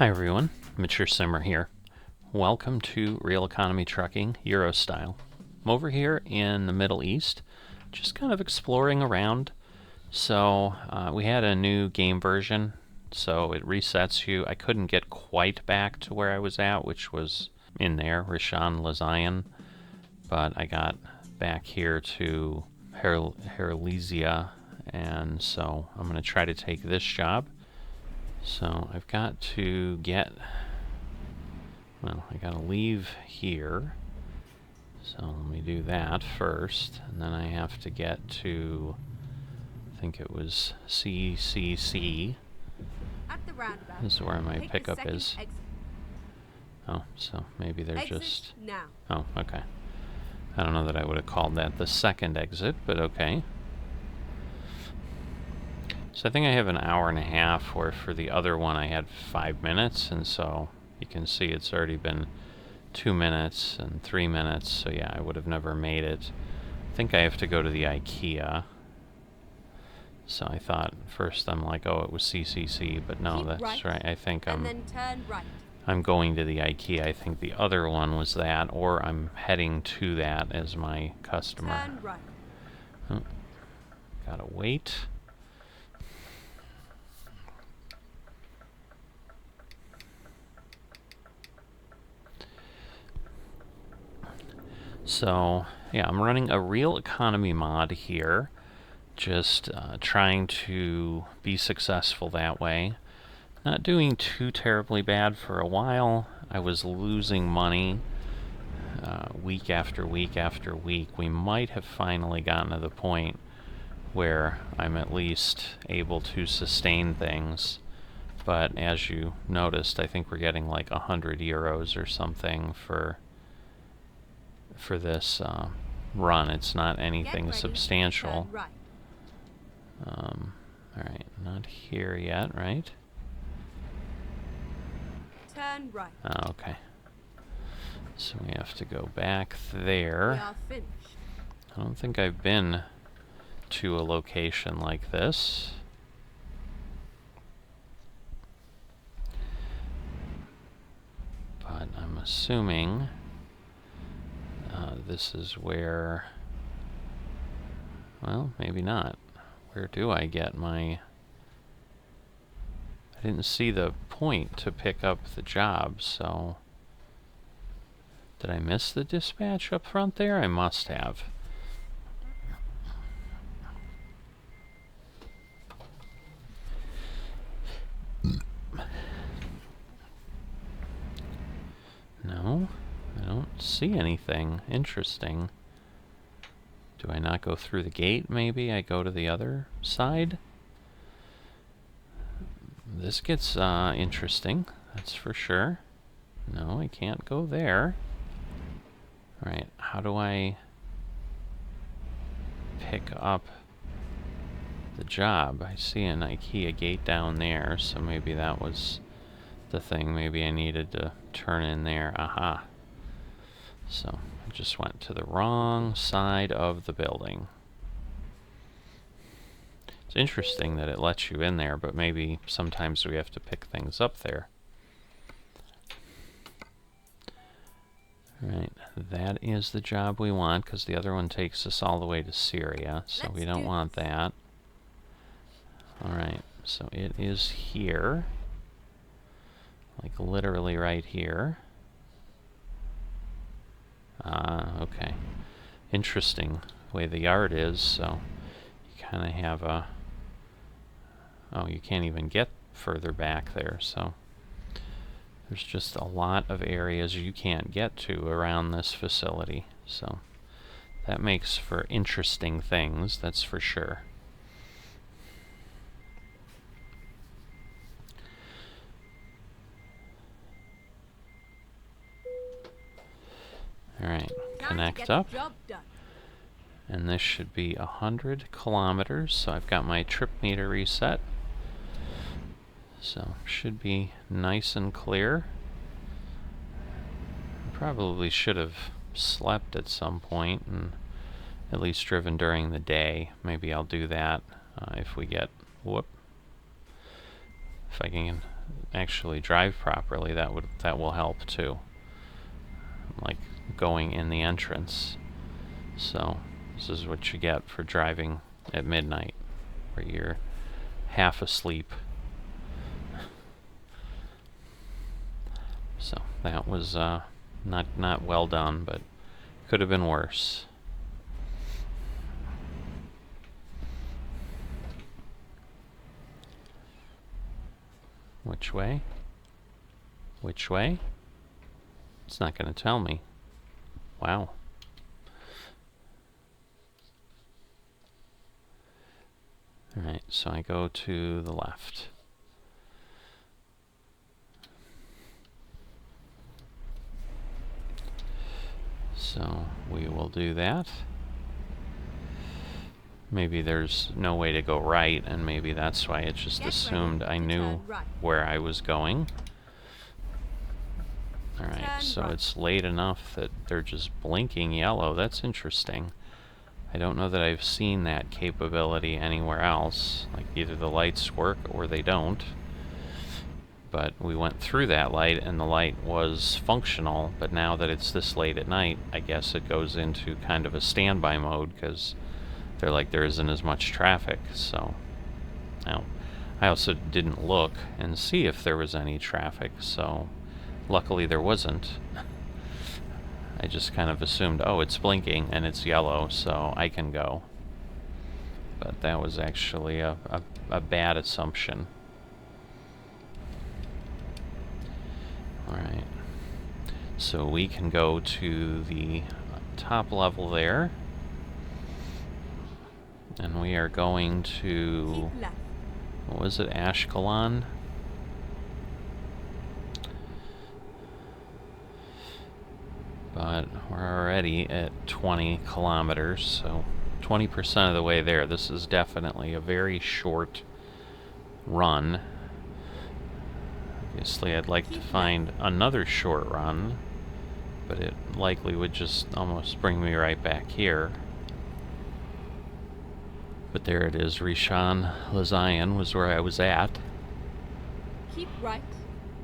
Hi everyone, Mature Simmer here. Welcome to Real Economy Trucking Euro Style. I'm over here in the Middle East, just kind of exploring around. So we had a new game version, so it resets you. I couldn't get quite back to where I was at, which was in there, Rishan Lazayan, but I got back here to Herlesia, and so I'm going to try to take this job. So I've got to get, well, I gotta leave here. So let me do that first, and then I have to get to, I think it was CCC. At the roundabout. This is where my Take pickup is. exit. Oh, so maybe they're Exit just, now. oh, okay. I don't know that I would have called that the second exit, but okay. So I think I have an hour and a half, where for the other one I had 5 minutes, and so you can see it's already been 2 minutes and 3 minutes, so yeah, I would have never made it. I think I have to go to the IKEA. So I thought first, I'm like, oh, it was CCC, but no, that's right. I think and then turn right. I'm going to the IKEA. I think the other one was that, or I'm heading to that as my customer. Turn right. Oh, gotta wait. So yeah, I'm running a real economy mod here, just trying to be successful that way. Not doing too terribly bad for a while. I was losing money week after week after week. We might have finally gotten to the point where I'm at least able to sustain things. But as you noticed, I think we're getting like 100 euros or something for this run. It's not anything substantial. Right. Alright, not here yet, right? Turn right. Oh, okay. So we have to go back there. We are finished. I don't think I've been to a location like this. But I'm assuming this is where, well, maybe not. Where do I get my... I didn't see the point to pick up the job, so... Did I miss the dispatch up front there? I must have. No, I don't see anything interesting. Do I not go through the gate, maybe? I go to the other side? This gets interesting, that's for sure. No, I can't go there. Alright, how do I pick up the job? I see an IKEA gate down there, so maybe that was the thing. Maybe I needed to turn in there. Aha. So I just went to the wrong side of the building. It's interesting that it lets you in there, but maybe sometimes we have to pick things up there. Alright, that is the job we want, because the other one takes us all the way to Syria, so we don't want that. Alright, so it is here. Like literally right here. Okay. Interesting way the yard is, so you kind of have a... Oh, you can't even get further back there, so there's just a lot of areas you can't get to around this facility, so that makes for interesting things, that's for sure. Alright, connect up. And this should be 100 kilometers, so I've got my trip meter reset. So, should be nice and clear. Probably should have slept at some point and at least driven during the day. Maybe I'll do that if we get, if I can actually drive properly, that will help too. Like going in the entrance. So this is what you get for driving at midnight, where you're half asleep. So that was not well done, but could have been worse. Which way? Which way? It's not going to tell me. Wow. Alright, so I go to the left. So we will do that. Maybe there's no way to go right, and maybe that's why it just assumed I knew where I was going. Alright, so it's late enough that they're just blinking yellow. That's interesting. I don't know that I've seen that capability anywhere else. Like, either the lights work or they don't. But we went through that light and the light was functional, but now that it's this late at night, I guess it goes into kind of a standby mode because they're like there isn't as much traffic. So now I also didn't look and see if there was any traffic, so luckily there wasn't. I just kind of assumed, oh, it's blinking and it's yellow, so I can go. But that was actually a bad assumption. Alright, so we can go to the top level there, and we are going to, what was it, Ashkelon? But we're already at 20 kilometers, so 20% of the way there. This is definitely a very short run. Obviously, I'd like to find another short run, but it likely would just almost bring me right back here. But there it is, Rishon LeZion was where I was at. Keep right,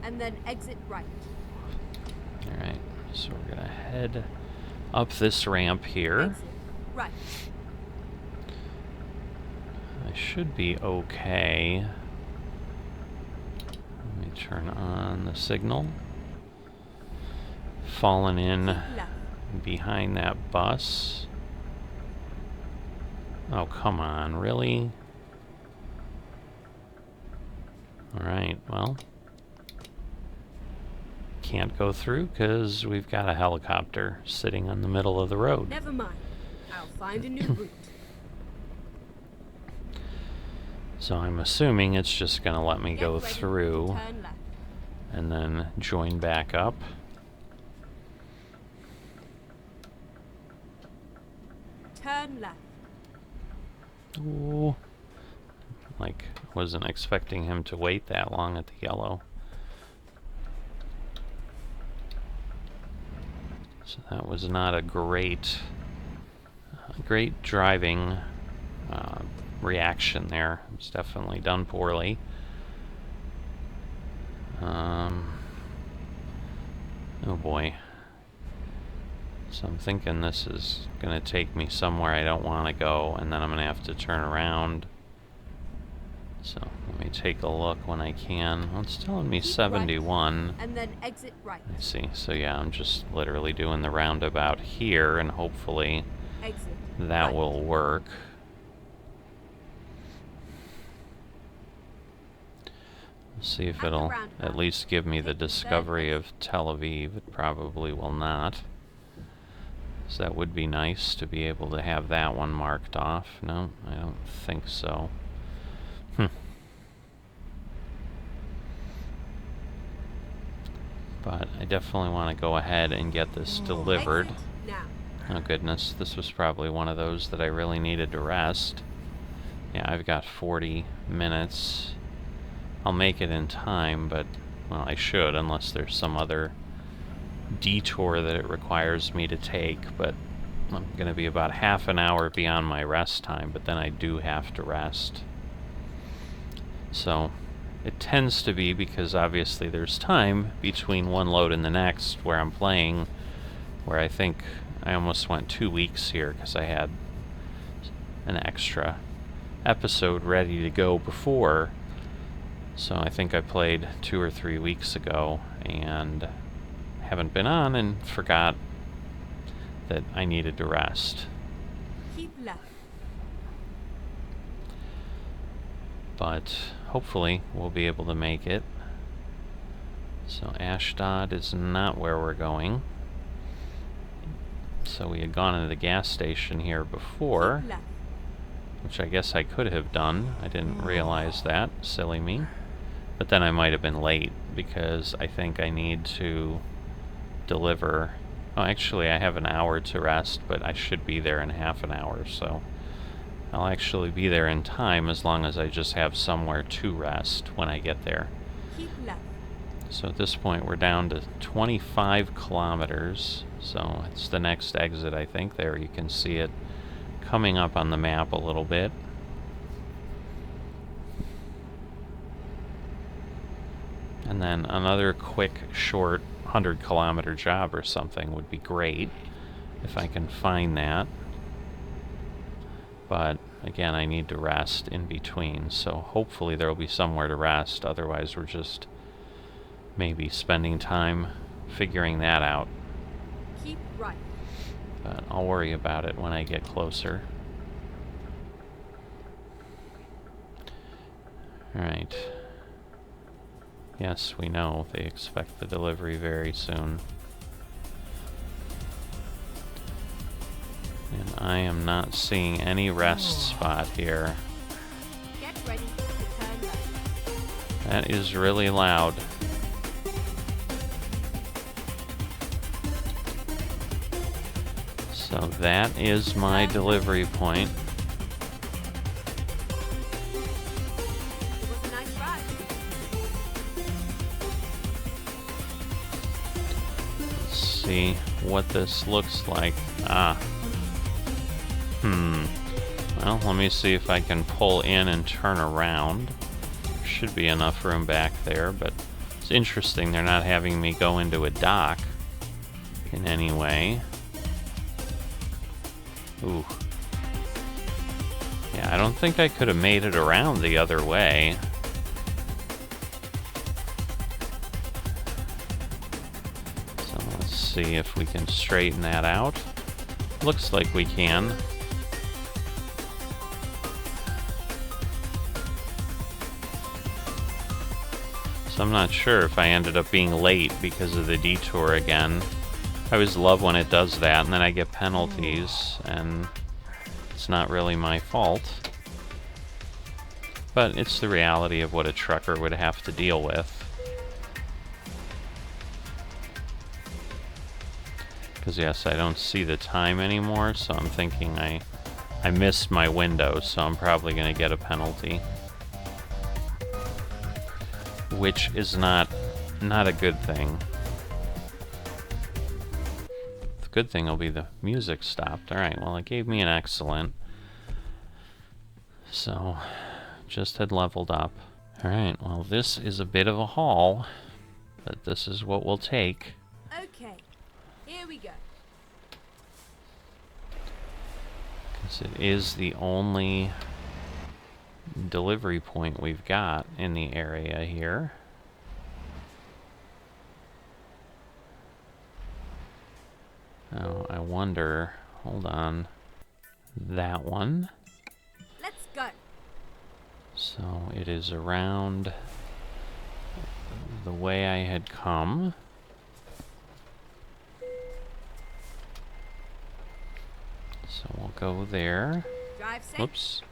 and then exit right. Alright, so we're gonna head up this ramp here. Exit right. I should be okay. Let me turn on the signal. Fallen in behind that bus. Oh, come on, really? Alright, well, can't go through because we've got a helicopter sitting on the middle of the road. Never mind. I'll find a new route. So I'm assuming it's just going to let me go ready to through turn left. and then join back up. Turn left. Ooh. Like, wasn't expecting him to wait that long at the yellow. So that was not a great driving reaction there. It was definitely done poorly. Oh boy. So I'm thinking this is going to take me somewhere I don't want to go, and then I'm going to have to turn around. So let me take a look when I can. Well, it's telling me 71. Right, and then exit right. I see. So yeah, I'm just literally doing the roundabout here, and hopefully Exit that right. will work. Let's see if it'll at least give me the discovery of Tel Aviv. It probably will not. So that would be nice to be able to have that one marked off. No, I don't think so. But I definitely want to go ahead and get this delivered. Oh goodness, this was probably one of those that I really needed to rest. Yeah, I've got 40 minutes. I'll make it in time, but, well, I should, unless there's some other detour that it requires me to take, but I'm going to be about half an hour beyond my rest time, but then I do have to rest. So, It tends to be because obviously there's time between one load and the next where I'm playing, where I think I almost went 2 weeks here because I had an extra episode ready to go before. So I think I played 2 or 3 weeks ago and haven't been on and forgot that I needed to rest. Keep left. But hopefully we'll be able to make it. So Ashdod is not where we're going. So we had gone into the gas station here before, Keep left. which I guess I could have done. I didn't realize that. Silly me. But then I might have been late because I think I need to deliver. Oh, actually I have an hour to rest, but I should be there in half an hour, so I'll actually be there in time as long as I just have somewhere to rest when I get there. Keep left. So at this point we're down to 25 kilometers, so it's the next exit, I think. There you can see it coming up on the map a little bit. And then another quick, short 100-kilometer job or something would be great if I can find that. But again, I need to rest in between, so hopefully there will be somewhere to rest. Otherwise we're just maybe spending time figuring that out. Keep right. But I'll worry about it when I get closer. Alright. Yes, we know they expect the delivery very soon. And I am not seeing any rest spot here. Get ready to turn left. That is really loud. So that is my delivery point. It was a nice ride. Let's see what this looks like. Well, let me see if I can pull in and turn around. There should be enough room back there, but it's interesting they're not having me go into a dock in any way. Ooh. Yeah, I don't think I could have made it around the other way. So let's see if we can straighten that out. Looks like we can. So I'm not sure if I ended up being late because of the detour again. I always love when it does that, and then I get penalties, and it's not really my fault. But it's the reality of what a trucker would have to deal with. Because yes, I don't see the time anymore, so I'm thinking I missed my window, so I'm probably going to get a penalty. Which is not a good thing. The good thing will be the music stopped. Alright, well it gave me an excellent. So, just had leveled up. Alright, well this is a bit of a haul, but this is what we'll take. Okay, here we go. Because it is the only delivery point we've got in the area here. Oh, I wonder, hold on, that one. Let's go. So it is around the way I had come. So we'll go there. Drive safe. Whoops.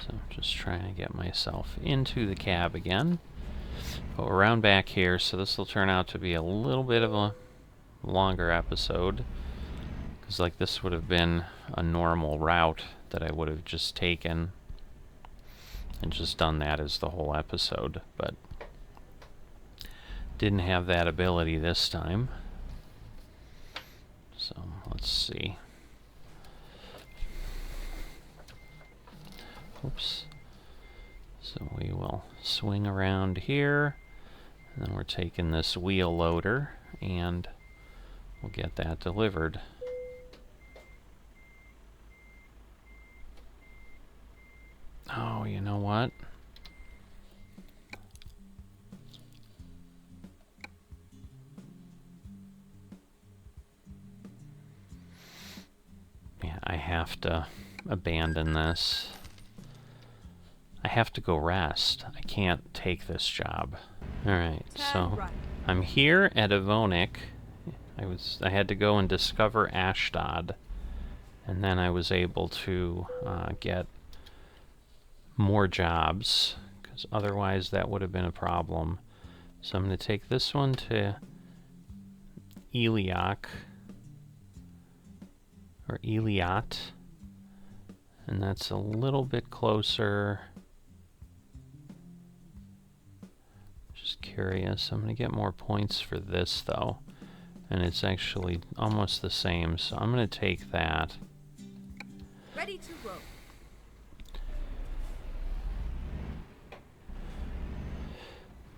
So just trying to get myself into the cab again. But we're around back here, so this will turn out to be a little bit of a longer episode. Because like this would have been a normal route that I would have just taken and just done that as the whole episode, but didn't have that ability this time. So let's see. Oops. So we will swing around here, and then we're taking this wheel loader, and we'll get that delivered. Oh, you know what? Yeah, I have to abandon this. I have to go rest. I can't take this job. Alright, so I'm here at Avonik. I had to go and discover Ashdod, and then I was able to get more jobs, because otherwise that would have been a problem. So I'm going to take this one to Eliak, or Eliat, and that's a little bit closer. Just curious. I'm going to get more points for this though, and it's actually almost the same, so I'm going to take that. Ready to roll.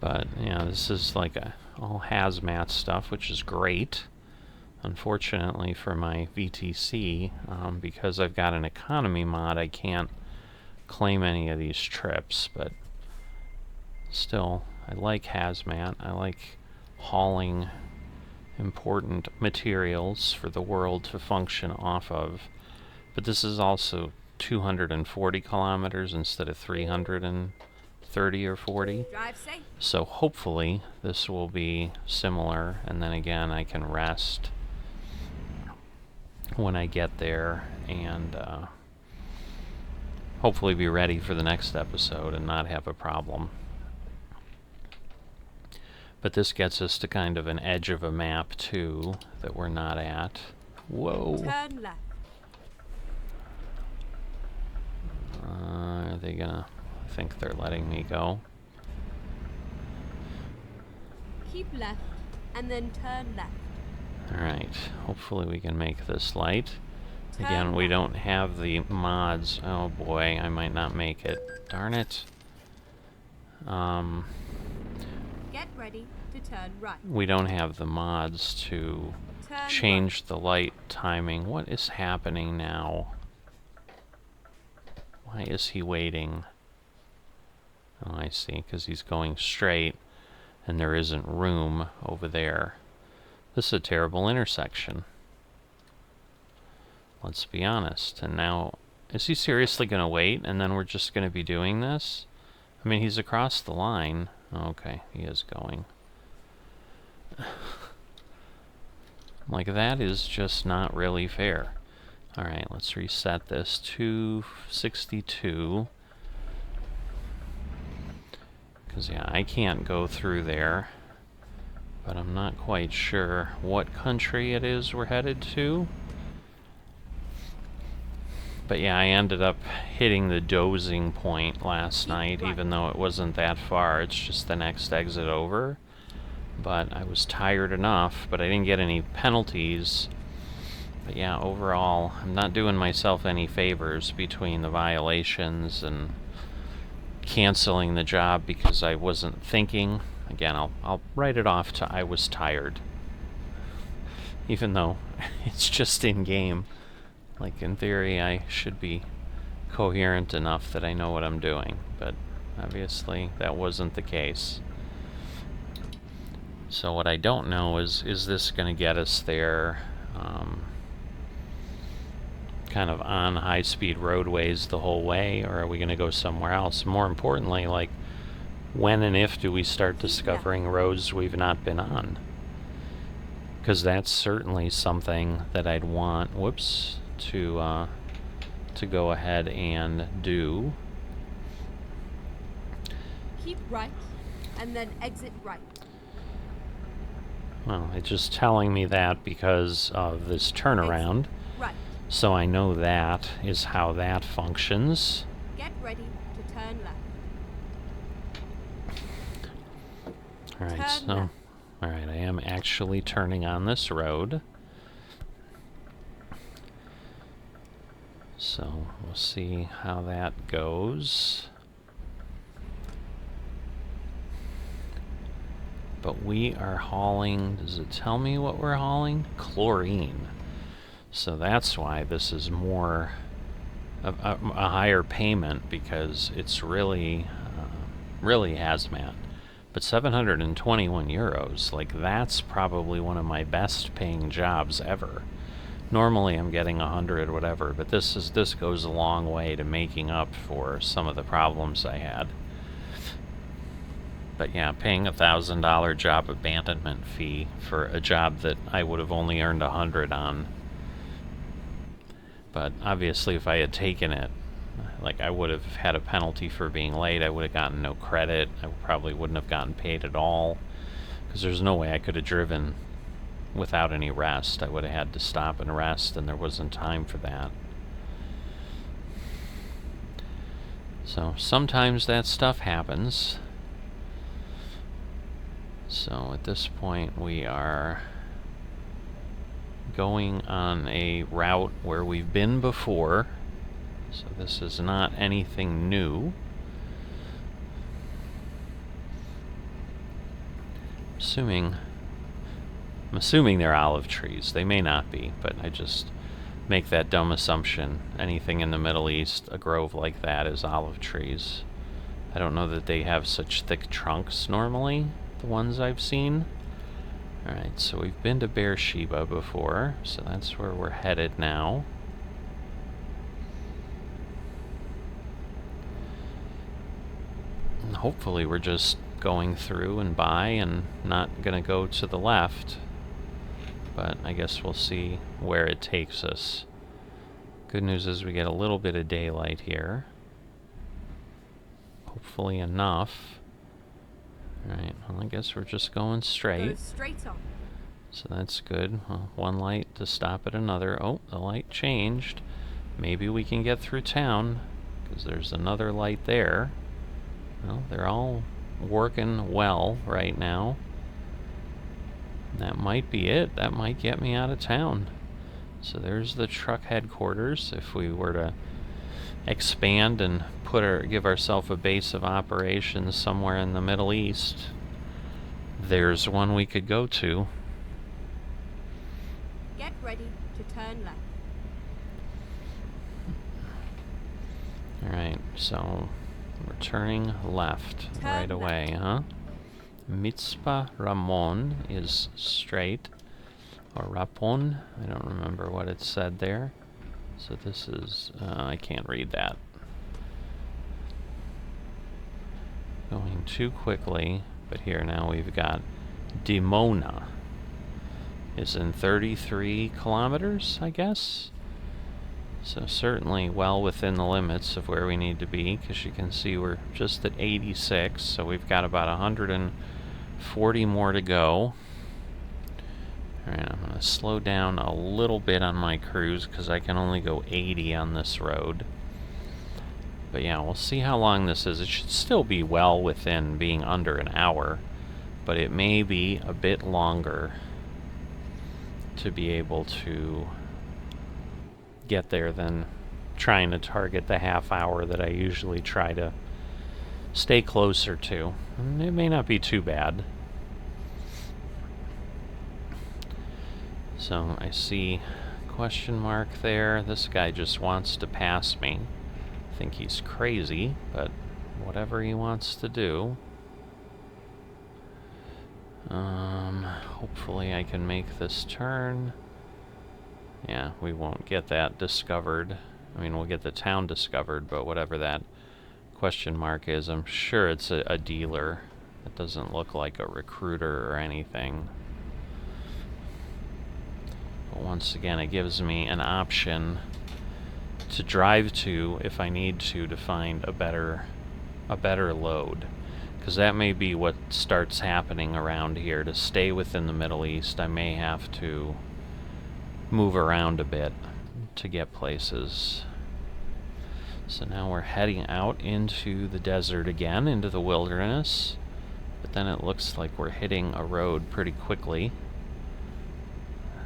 But yeah, this is like all hazmat stuff, which is great. Unfortunately for my VTC, because I've got an economy mod, I can't claim any of these trips, but still, I like hazmat. I like hauling important materials for the world to function off of. But this is also 240 kilometers instead of 330 or 40. Drive safe. So hopefully this will be similar, and then again I can rest when I get there and hopefully be ready for the next episode and not have a problem. But this gets us to kind of an edge of a map too that we're not at. Whoa. Turn left. Are they gonna... I think they're letting me go. Keep left, and then turn left. Alright, hopefully we can make this light. Again, Turn we left. don't have the mods. Oh boy, I might not make it. Darn it. Get ready to turn right. We don't have the mods to Turn change the light timing. What is happening now? Why is he waiting? Oh, I see, because he's going straight and there isn't room over there. This is a terrible intersection. Let's be honest. And now, is he seriously going to wait and then we're just going to be doing this? I mean, he's across the line. Okay, he is going. Like, that is just not really fair. Alright, let's reset this to 62. Because, yeah, I can't go through there. But I'm not quite sure what country it is we're headed to. But yeah, I ended up hitting the dozing point last night, even though it wasn't that far. It's just the next exit over. But I was tired enough, but I didn't get any penalties. But yeah, overall, I'm not doing myself any favors between the violations and canceling the job because I wasn't thinking. Again, I'll write it off to I was tired. Even though it's just in-game. Like, in theory, I should be coherent enough that I know what I'm doing. But obviously, that wasn't the case. So what I don't know is this going to get us there kind of on high-speed roadways the whole way, or are we going to go somewhere else? More importantly, like, when and if do we start discovering roads we've not been on? Because that's certainly something that I'd want, to go ahead and do. Keep right, and then exit right. Well, it's just telling me that because of this turnaround. Right. So I know that is how that functions. Get ready to turn left. Alright, Turn so... left. Alright, I am actually turning on this road. So we'll see how that goes. But we are hauling, does it tell me what we're hauling? Chlorine. So that's why this is more a higher payment, because it's really hazmat. But 721 euros, like that's probably one of my best paying jobs ever. Normally I'm getting 100 or whatever, but this goes a long way to making up for some of the problems I had. But yeah, paying $1,000 job abandonment fee for a job that I would have only earned 100 on. But obviously if I had taken it, like I would have had a penalty for being late, I would have gotten no credit, I probably wouldn't have gotten paid at all, because there's no way I could have driven without any rest. I would have had to stop and rest, and there wasn't time for that. So sometimes that stuff happens. So at this point we are going on a route where we've been before, so this is not anything new. I'm assuming they're olive trees. They may not be, but I just make that dumb assumption. Anything in the Middle East, a grove like that, is olive trees. I don't know that they have such thick trunks normally, the ones I've seen. Alright, so we've been to Beersheba before, so that's where we're headed now. And hopefully we're just going through and by and not gonna go to the left, but I guess we'll see where it takes us. Good news is we get a little bit of daylight here. Hopefully enough. Alright, well I guess we're just going straight. Go straight on. So that's good. Well, one light to stop at another. Oh, the light changed. Maybe we can get through town, because there's another light there. Well, they're all working well right now. That might be it. That might get me out of town. So there's the truck headquarters. If we were to expand and give ourselves a base of operations somewhere in the Middle East, there's one we could go to. Get ready to turn left. Alright, so we're turning left right away, huh? Mitzpah Ramon is straight, or Rapon, I don't remember what it said there. So this is, I can't read that. Going too quickly, but here now we've got Dimona. Is in 33 kilometers, I guess. So certainly well within the limits of where we need to be, because you can see we're just at 86, so we've got about 140 more to go. Alright, I'm going to slow down a little bit on my cruise, because I can only go 80 on this road. But yeah, we'll see how long this is. It should still be well within being under an hour, but it may be a bit longer to be able to get there than trying to target the half hour that I usually try to stay closer to. And it may not be too bad. So I see question mark there. This guy just wants to pass me. I think he's crazy, but whatever he wants to do. Hopefully I can make this turn. Yeah, we won't get that discovered. I mean, we'll get the town discovered, but whatever that question mark is, I'm sure it's a dealer. It doesn't look like a recruiter or anything. But once again, it gives me an option to drive to if I need to find a better load. Because that may be what starts happening around here. To stay within the Middle East, I may have to move around a bit to get places. So now we're heading out into the desert again, into the wilderness. But then it looks like we're hitting a road pretty quickly.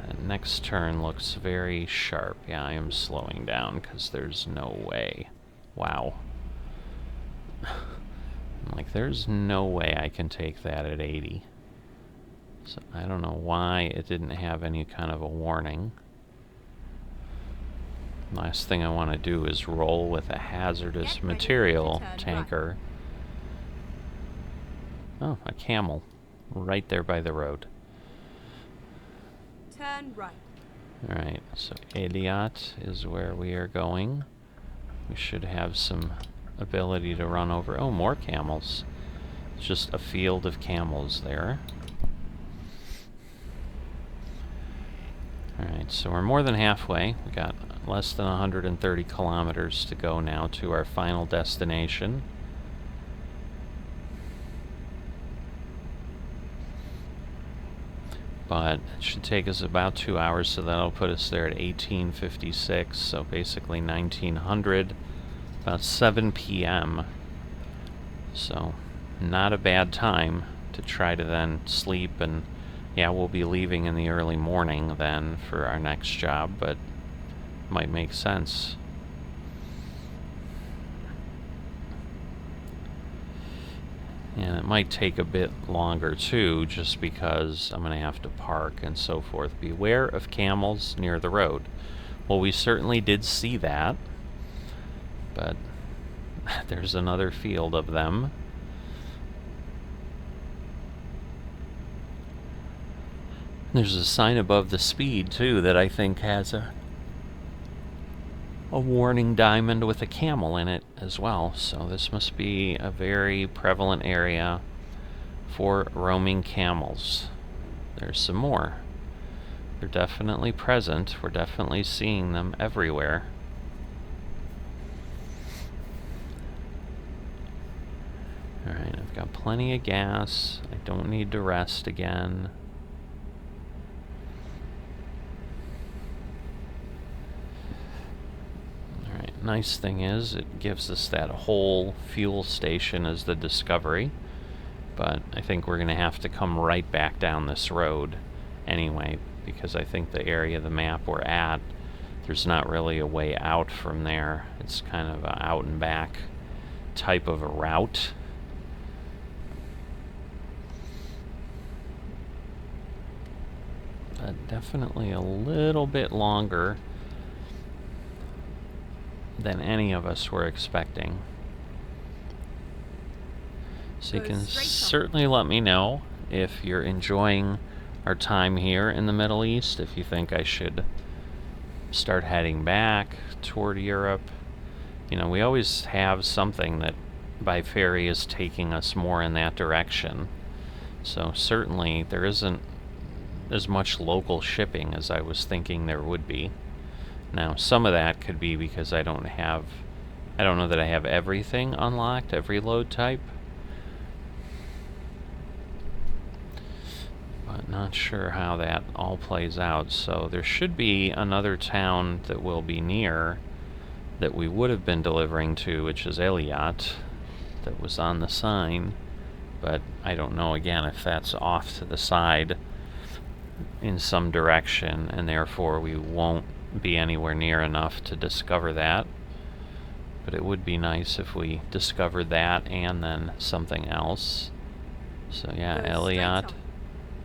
That next turn looks very sharp. Yeah, I am slowing down because there's no way. Wow. Like, there's no way I can take that at 80. So I don't know why it didn't have any kind of a warning. Last thing I want to do is roll with a hazardous material tanker. Oh, a camel. Right there by the road. Turn right. Alright, so Eliot is where we are going. We should have some ability to run over. Oh, more camels. It's just a field of camels there. Alright, so we're more than halfway. We got less than 130 kilometers to go now to our final destination. But it should take us about 2 hours, so that'll put us there at 1856, so basically 1900, about 7 p.m. So not a bad time to try to then sleep, and yeah, we'll be leaving in the early morning then for our next job, but might make sense. And it might take a bit longer too, just because I'm going to have to park and so forth. Beware of camels near the road. Well, we certainly did see that, but there's another field of them. There's a sign above the speed too that I think has a warning diamond with a camel in it as well. So this must be a very prevalent area for roaming camels. There's some more. They're definitely present. We're definitely seeing them everywhere. Alright, I've got plenty of gas. I don't need to rest again. Nice thing is, it gives us that whole fuel station as the Discovery, but I think we're going to have to come right back down this road anyway, because I think the area of the map we're at, there's not really a way out from there. It's kind of an out and back type of a route. But definitely a little bit longer than any of us were expecting. So you can certainly let me know if you're enjoying our time here in the Middle East, if you think I should start heading back toward Europe. You know, we always have something that by ferry is taking us more in that direction. So certainly there isn't as much local shipping as I was thinking there would be. Now, some of that could be because I don't know that I have everything unlocked, every load type. But not sure how that all plays out. So there should be another town that will be near that we would have been delivering to, which is Eliot, that was on the sign. But I don't know, again, if that's off to the side in some direction, and therefore we won't be anywhere near enough to discover that. But it would be nice if we discovered that and then something else. So yeah, Eliot,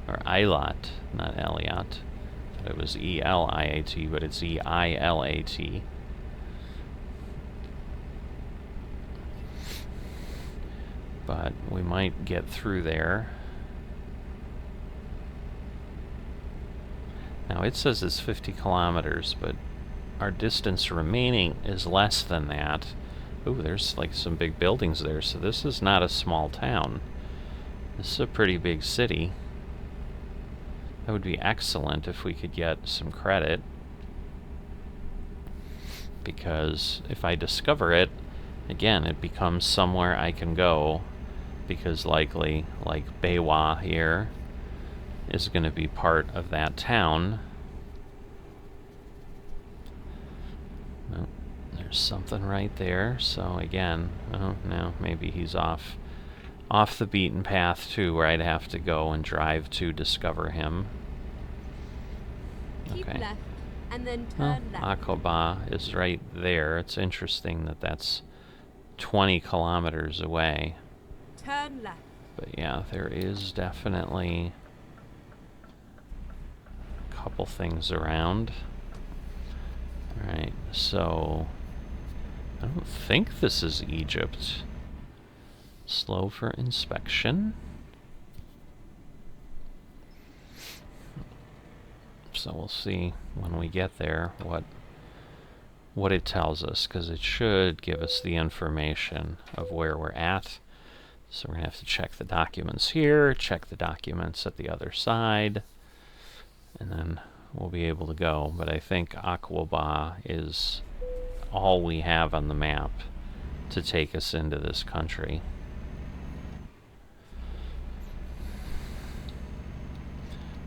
or Eilat, not Eliot. It was E-L-I-A-T, but it's E-I-L-A-T. But we might get through there. Now it says it's 50 kilometers, but our distance remaining is less than that. Ooh, there's like some big buildings there, so this is not a small town. This is a pretty big city. That would be excellent if we could get some credit, because if I discover it, again, it becomes somewhere I can go, because likely, like Baywa here, is going to be part of that town. Oh, there's something right there. So again, oh no, maybe he's off the beaten path too, where I'd have to go and drive to discover him. Keep Okay. left and then Well, turn left. Aqaba is right there. It's interesting that that's 20 kilometers away. Turn left. But yeah, there is definitely a couple things around. Alright, so I don't think this is Egypt. Slow for inspection. So we'll see when we get there what it tells us, because it should give us the information of where we're at. So we're going to have to check the documents here, check the documents at the other side, and then we'll be able to go. But I think Aqaba is all we have on the map to take us into this country.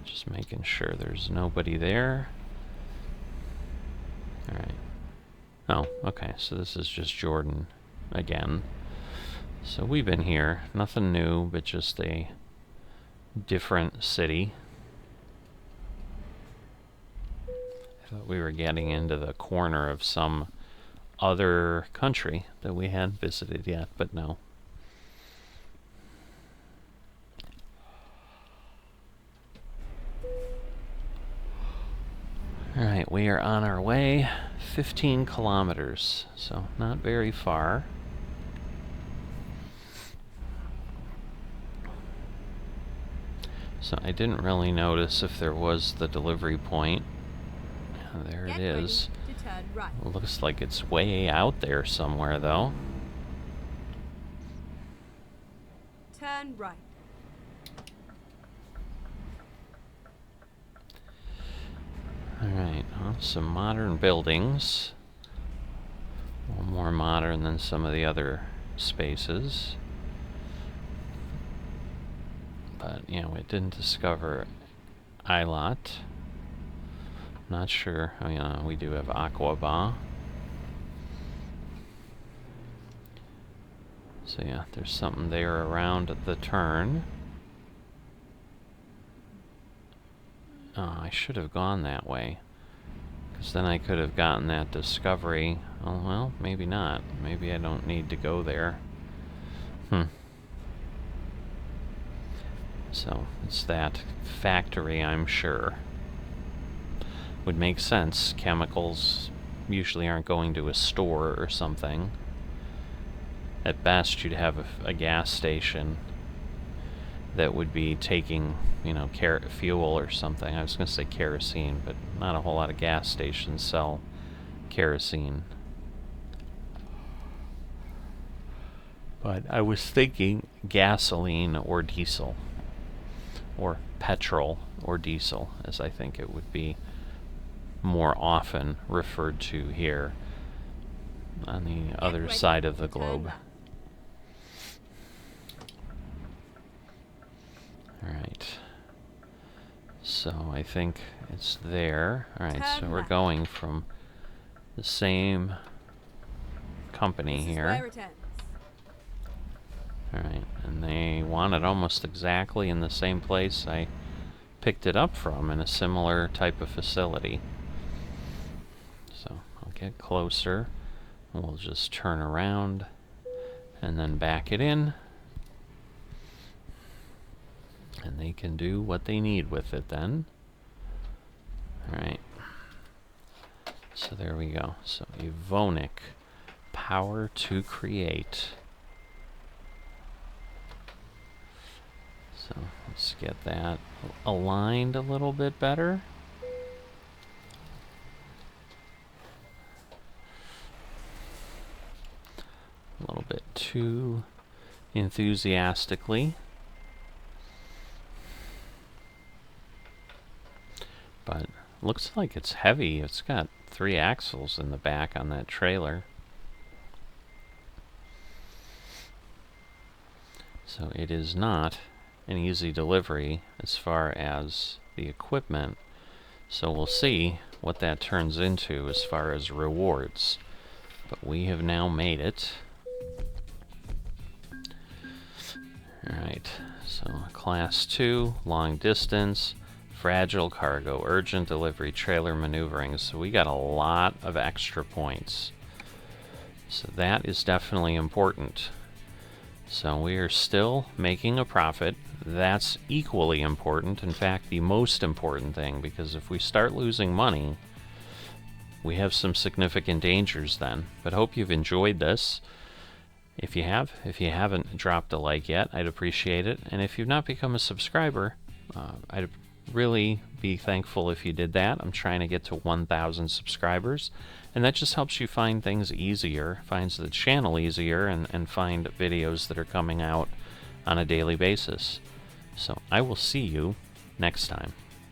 Just making sure there's nobody there. Alright. Oh, okay, so this is just Jordan again. So we've been here. Nothing new, but just a different city. I thought we were getting into the corner of some other country that we hadn't visited yet, but no. Alright, we are on our way. 15 kilometers, so not very far. So I didn't really notice if there was the delivery point. There it is. To turn right. Looks like it's way out there somewhere, though. Turn right. Alright, well, some modern buildings. A little more modern than some of the other spaces. But, you know, we didn't discover Islat. Not sure. Oh, yeah, we do have Aqaba. So yeah, there's something there around the turn. Oh, I should have gone that way. Because then I could have gotten that discovery. Oh, well, maybe not. Maybe I don't need to go there. So, it's that factory, I'm sure. Would make sense. Chemicals usually aren't going to a store or something. At best, you'd have a gas station that would be taking, you know, fuel or something. I was going to say kerosene, but not a whole lot of gas stations sell kerosene. But I was thinking gasoline or diesel. Or petrol or diesel, as I think it would be more often referred to here on the other side of the globe. Alright. So I think it's there. Alright, so we're going from the same company here. Alright, and they want it almost exactly in the same place I picked it up from, in a similar type of facility. So I'll get closer, and we'll just turn around and then back it in. And they can do what they need with it then. Alright. So there we go. So Evonik, power to create. So let's get that aligned a little bit better. A little bit too enthusiastically. But looks like it's heavy. It's got 3 axles in the back on that trailer. So it is not an easy delivery as far as the equipment. So we'll see what that turns into as far as rewards. But we have now made it. Alright, so class 2, long distance, fragile cargo, urgent delivery, trailer maneuvering. So we got a lot of extra points. So that is definitely important. So we are still making a profit. That's equally important. In fact, the most important thing, because if we start losing money, we have some significant dangers then. But hope you've enjoyed this. If you haven't dropped a like yet, I'd appreciate it. And if you've not become a subscriber, I'd really be thankful if you did that. I'm trying to get to 1,000 subscribers, and that just helps you find things easier, finds the channel easier, and find videos that are coming out on a daily basis. So I will see you next time.